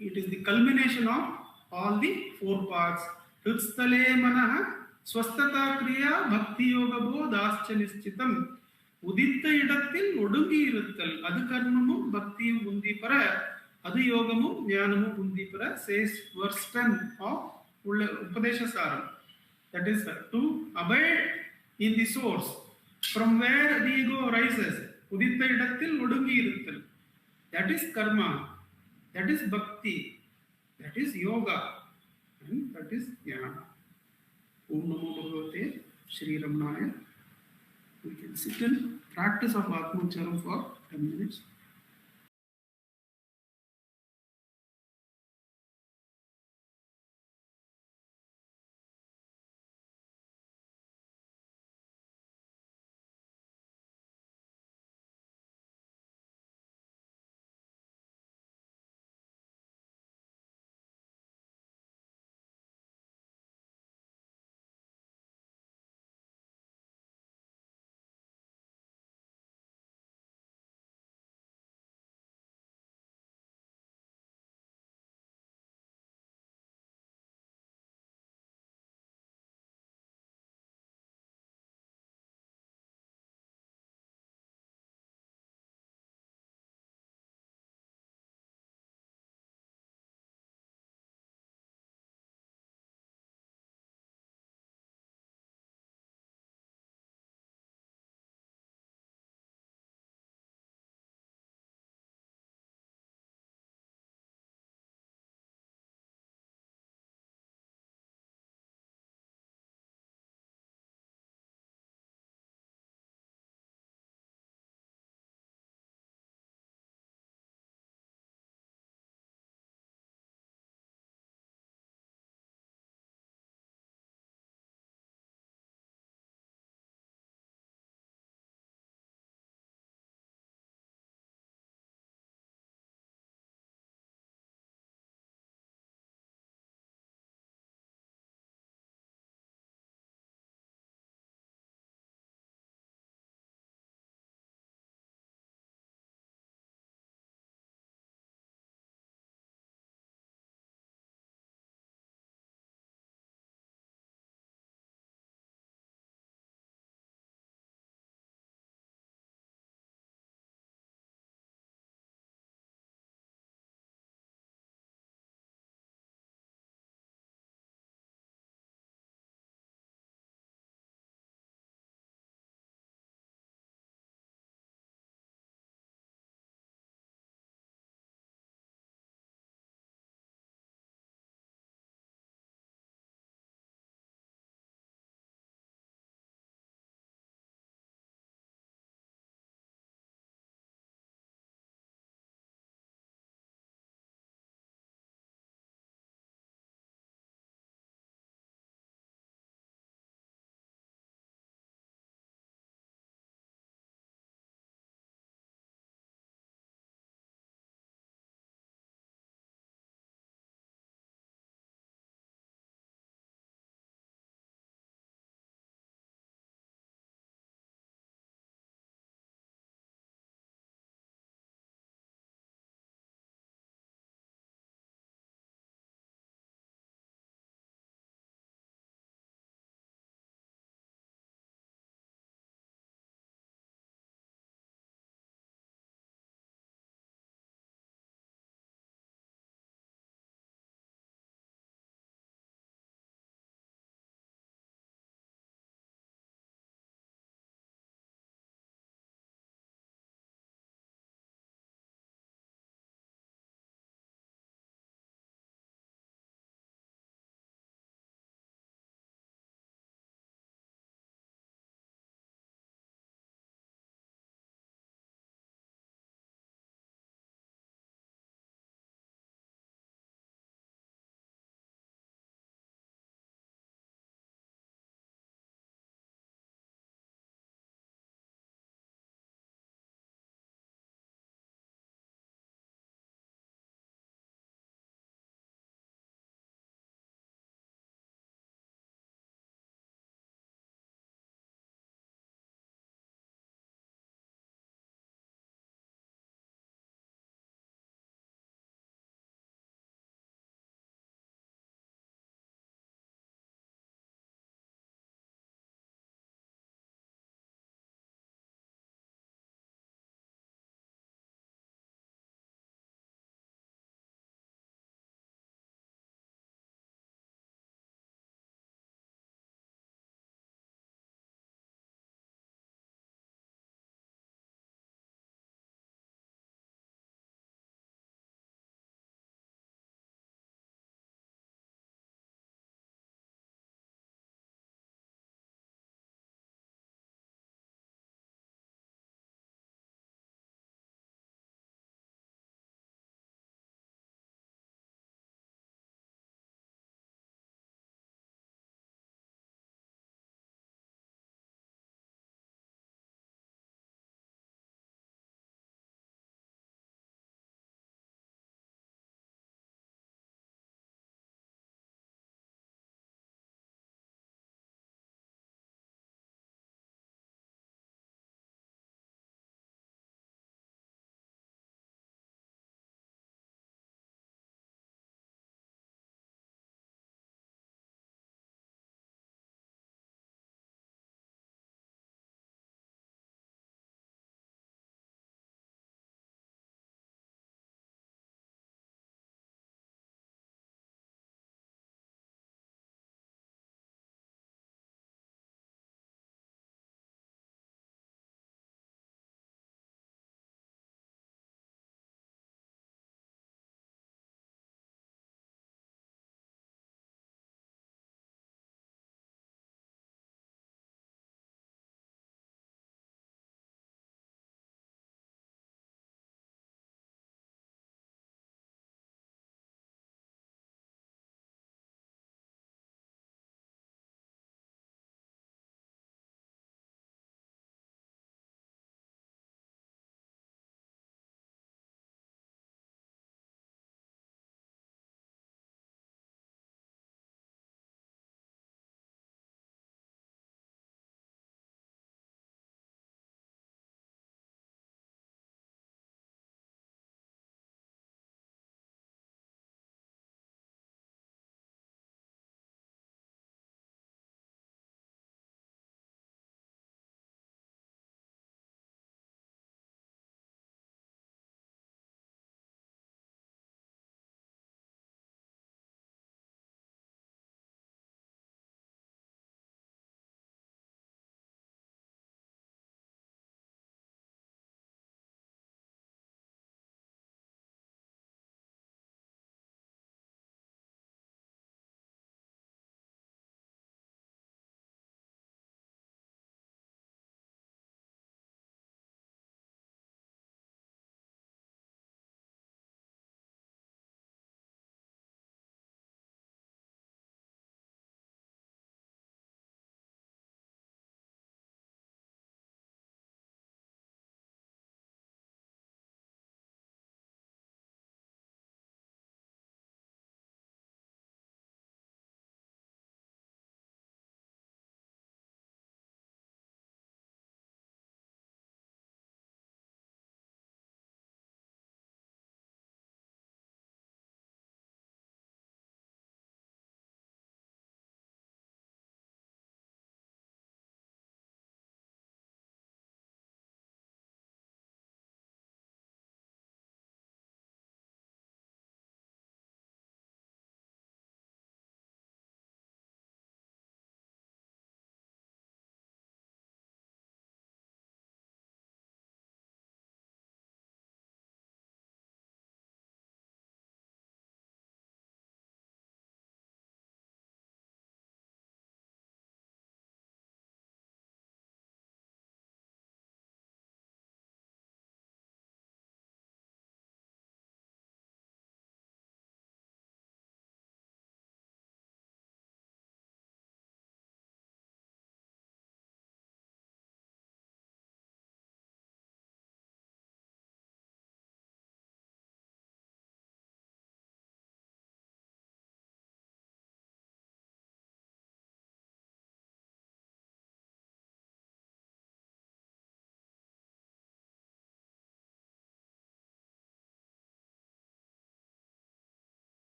it is the culmination of all the four paths. Hritstale manaha swastata kriya bhakti yoga bodhascha nischitam uditta idathil odungi iruttal adu karmamum bhakti undi para adu yogamum jnanamum undi para, says verse 10 of Upadesha Saram. That is to abide in the source from where the ego rises. Uditta idathil odungi iruttal. That is karma, that is bhakti, that is yoga, and that is jnana. Om Namo Bhagavate Shri Ramanaya. We can sit in practice of Atmavicharam for 10 minutes.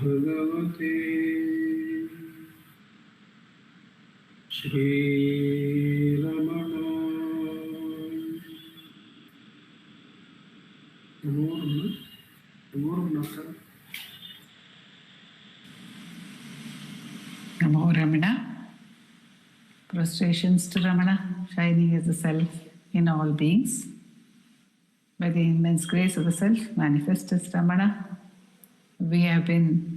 Bhagavate Shri Ramana. Namo Ramana. Prostrations to Ramana, shining as the self in all beings. By the immense grace of the self, manifest as Ramana, we have been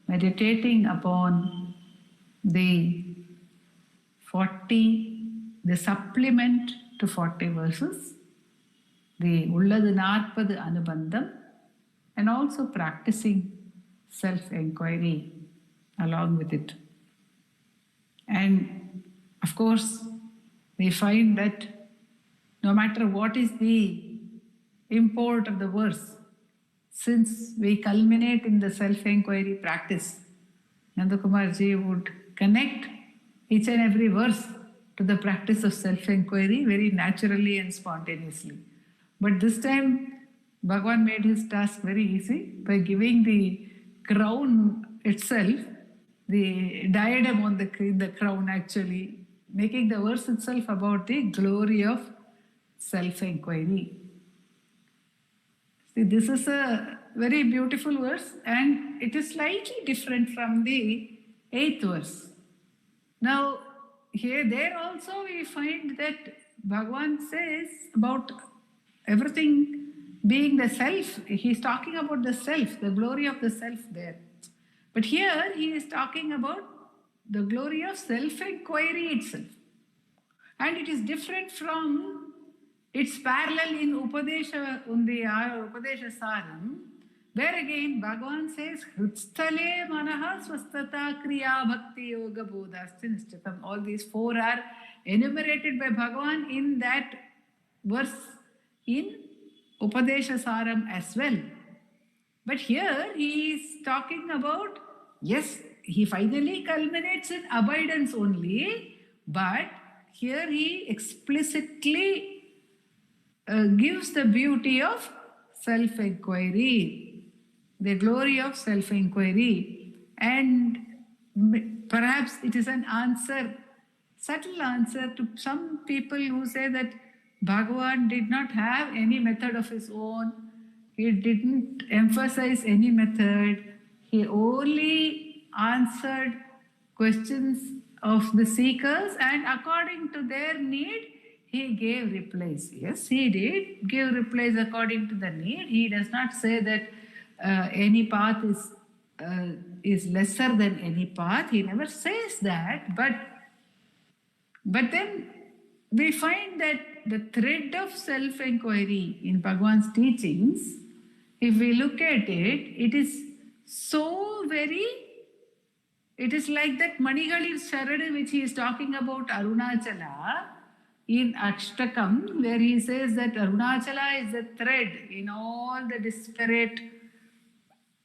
meditating upon the supplement to 40 verses, the Ulladu Narpadu Anubandham, and also practicing self-inquiry along with it. And of course, we find that no matter what is the import of the verse, since we culminate in the self-inquiry practice, Nandakumarji would connect each and every verse to the practice of self-inquiry very naturally and spontaneously. But this time, Bhagavan made his task very easy by giving the crown itself, the diadem on the crown actually, making the verse itself about the glory of self-inquiry. See, this is a very beautiful verse and it is slightly different from the 8th verse. Now, there also we find that Bhagavan says about everything being the self. He's talking about the self, the glory of the self there. But here he is talking about the glory of self-inquiry itself. And it is different from its parallel in Upadesha Saram, where again Bhagavan says, Hrutstale manaha swastata kriya bhakti yoga bodhasti nishchitam. All these 4 are enumerated by Bhagavan in that verse in Upadesha Saram as well. But here he is talking about, yes, he finally culminates in abidance only, but here he explicitly gives the beauty of self-inquiry, the glory of self-inquiry. And perhaps it is an answer, subtle answer to some people who say that Bhagavan did not have any method of his own. He didn't emphasize any method. He only answered questions of the seekers, and according to their need, he gave replies. Yes, he did give replies according to the need. He does not say that any path is lesser than any path. He never says that. But then we find that the thread of self-inquiry in Bhagavan's teachings, if we look at it, it is so very, it is like that Manigalir Sharada which he is talking about Arunachala in Ashtakam, where he says that Arunachala is the thread in all the disparate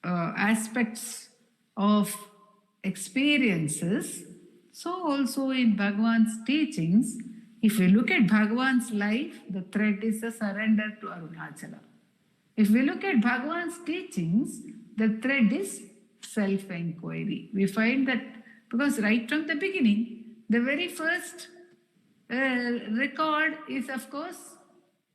aspects of experiences. So also in Bhagavan's teachings, if we look at Bhagavan's life, the thread is a surrender to Arunachala. If we look at Bhagavan's teachings, the thread is self-inquiry. We find that because right from the beginning, the very first record is, of course,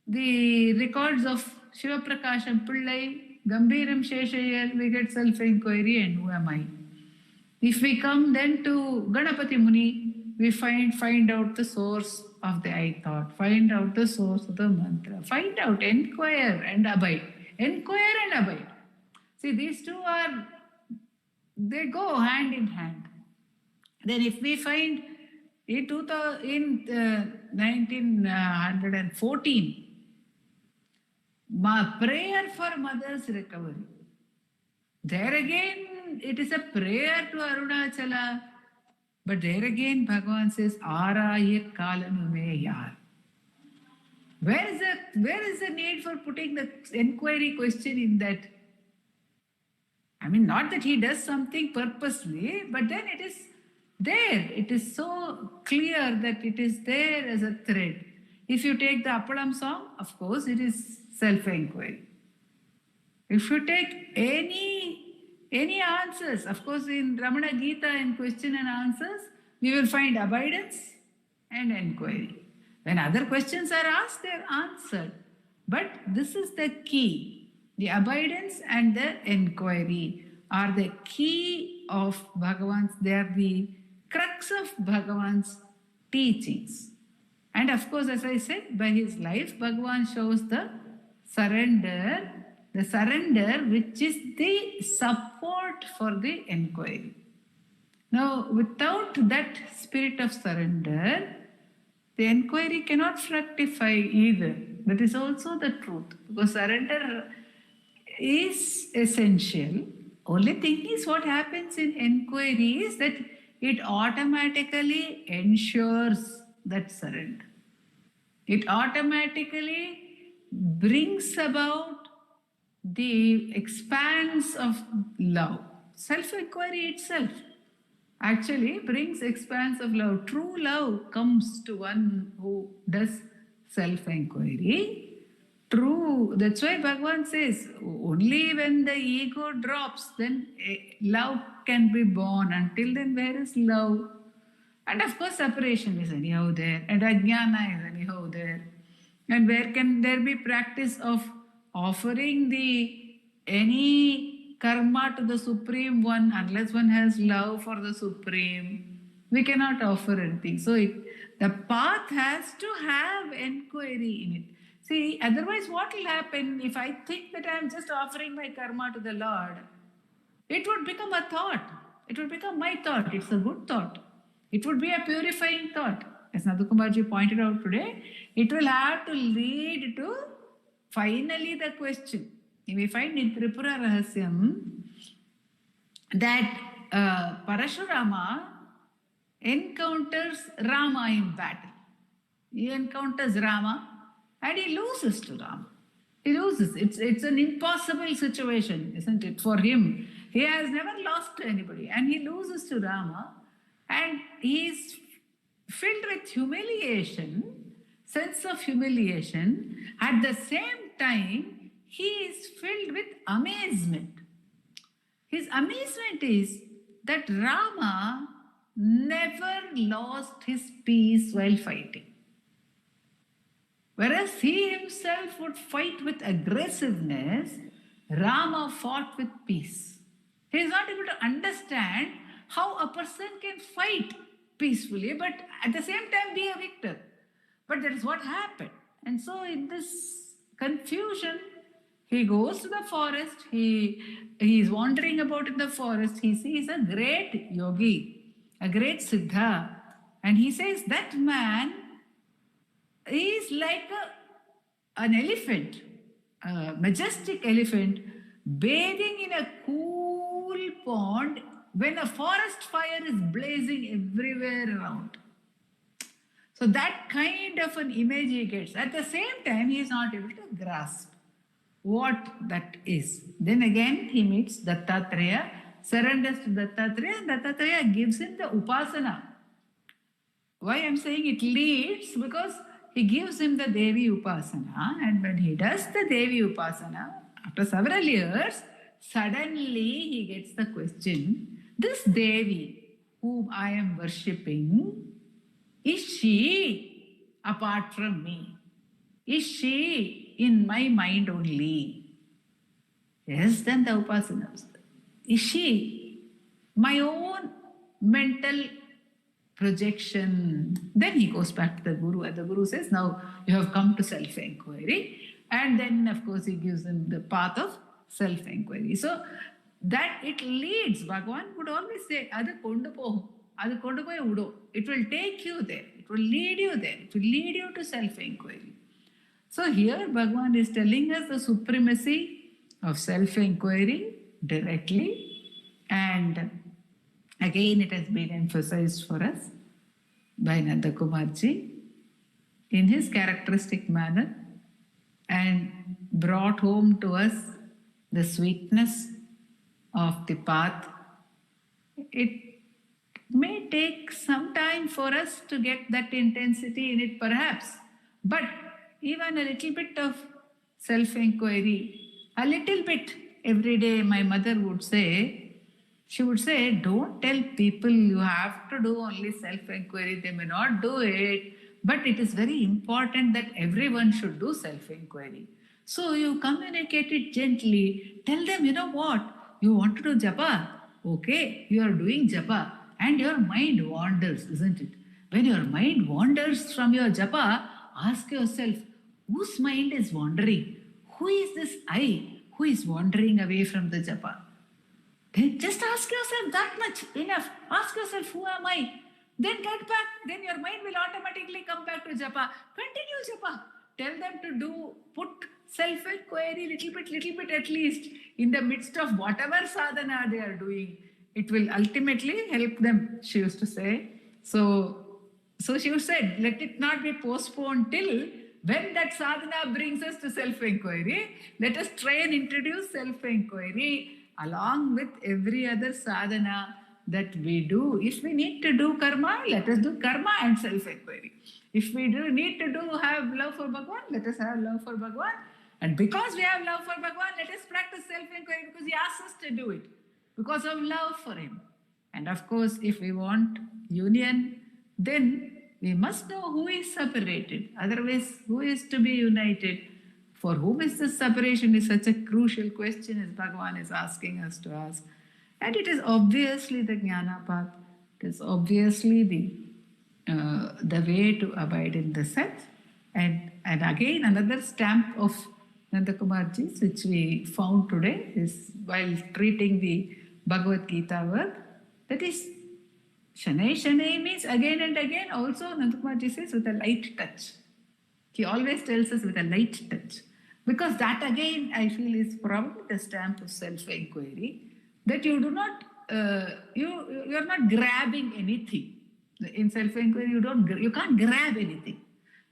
the records of Shiva Prakasham Pillai, Gambiram Sheshayar, we get self-inquiry and who am I? If we come then to Ganapati Muni, we find out the source of the I thought, find out the source of the mantra, find out, inquire and abide. Inquire and abide. See, these two they go hand in hand. Then if we find in 1914, prayer for mother's recovery. There again, it is a prayer to Arunachala. But there again, Bhagavan says, Arayir Kalanume Yar. Where is the need for putting the inquiry question in that? I mean, not that he does something purposely, but then it is there. It is so clear that it is there as a thread. If you take the Appalam song, of course, it is self-inquiry. If you take any any answers. Of course, in Ramana Gita, in question and answers, we will find abidance and inquiry. When other questions are asked, they are answered. But this is the key. The abidance and the inquiry are the key of Bhagavan's, they are the crux of Bhagavan's teachings. And of course, as I said, by his life, Bhagavan shows the surrender which is the support for the inquiry. Now, without that spirit of surrender, the inquiry cannot fructify either. That is also the truth. Because surrender is essential. Only thing is, what happens in inquiry is that it automatically ensures that surrender. It automatically brings about the expanse of love. Self-inquiry itself actually brings expanse of love. True love comes to one who does self-inquiry. True, that's why Bhagavan says, only when the ego drops, then love can be born. Until then, where is love? And of course, separation is anyhow there, and ajnana is anyhow there. And where can there be practice of offering any karma to the Supreme One unless one has love for the Supreme? We cannot offer anything. So the path has to have inquiry in it. See, otherwise what will happen if I think that I am just offering my karma to the Lord? It would become a thought. It would become my thought. It's a good thought. It would be a purifying thought. As Nandakumarji pointed out today, it will have to lead to finally the question. We find in Tripura Rahasyam that Parashurama encounters Rama in battle. He encounters Rama and he loses to Rama. He loses. It's an impossible situation, isn't it, for him? He has never lost to anybody and he loses to Rama and he is filled with humiliation, sense of humiliation. At the same time, he is filled with amazement. His amazement is that Rama never lost his peace while fighting. Whereas he himself would fight with aggressiveness, Rama fought with peace. He is not able to understand how a person can fight peacefully, but at the same time be a victor. But that is what happened. And so in this confusion, he goes to the forest, he is wandering about in the forest, he sees a great yogi, a great siddha, and he says that man is like an elephant, a majestic elephant, bathing in a cool pond when a forest fire is blazing everywhere around. So that kind of an image he gets. At the same time, he is not able to grasp what that is. Then again, he meets Dattatreya, surrenders to Dattatreya, and Dattatreya gives him the upasana. Why I am saying it leads? Because he gives him the Devi upasana, and when he does the Devi upasana, after several years, suddenly he gets the question, this Devi whom I am worshipping, is she apart from me? Is she in my mind only? Yes, then the upasana. Is she my own mental projection? Then he goes back to the Guru, and the Guru says, now you have come to self-inquiry. And then, of course, he gives him the path of self-inquiry. So that it leads, Bhagavan would always say, Adu kondu pohu, adu kondu poyi udo. It will take you there. It will lead you there. It will lead you to self-inquiry. So here Bhagavan is telling us the supremacy of self-inquiry directly. And again, it has been emphasized for us by Nandakumarji in his characteristic manner and brought home to us the sweetness of the path. It may take some time for us to get that intensity in it, perhaps, but even a little bit of self-inquiry, a little bit every day, my mother would say, She would say, don't tell people you have to do only self-inquiry. They may not do it, but it is very important that everyone should do self-inquiry. So you communicate it gently. Tell them, you know what? You want to do japa? Okay, you are doing japa and your mind wanders, isn't it? When your mind wanders from your japa, ask yourself, whose mind is wandering? Who is this I who is wandering away from the japa? Then just ask yourself that much, enough. Ask yourself, who am I? Then get back. Then your mind will automatically come back to japa. Continue japa. Tell them to do, put self-inquiry little bit at least in the midst of whatever sadhana they are doing. It will ultimately help them, she used to say. So she said, let it not be postponed till when that sadhana brings us to self-inquiry. Let us try and introduce self-inquiry along with every other sadhana that we do. If we need to do karma, let us do karma and self-inquiry. If we need to have love for Bhagavan, let us have love for Bhagavan. And because we have love for Bhagavan, let us practice self-inquiry because he asks us to do it. Because of love for him. And of course, if we want union, then we must know who is separated. Otherwise, who is to be united? For whom is this separation is such a crucial question as Bhagavan is asking us to ask. And it is obviously the Jnana path. It is obviously the way to abide in the self. And again, another stamp of Nandakumarji's, which we found today, is while treating the Bhagavad Gita work, that is Shanai means again and again. Also, Nandakumarji says with a light touch. He always tells us with a light touch. Because that again, I feel, is probably the stamp of self-inquiry. That you do not, you are not grabbing anything. In self-inquiry, you can't grab anything.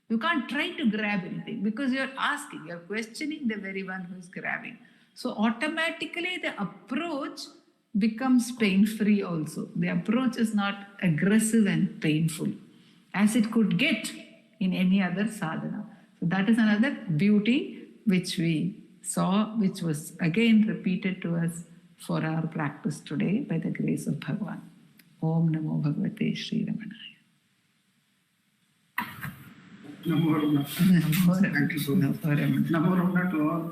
You can't try to grab anything because you're asking, you're questioning the very one who's grabbing. So automatically the approach becomes pain-free also. The approach is not aggressive and painful as it could get in any other sadhana. So that is another beauty which we saw, which was again repeated to us for our practice today by the grace of Bhagavan. Om Namo Bhagavate Sri Ramanaya. Namo Ramana. Thank you so much. Namo Ramana to all.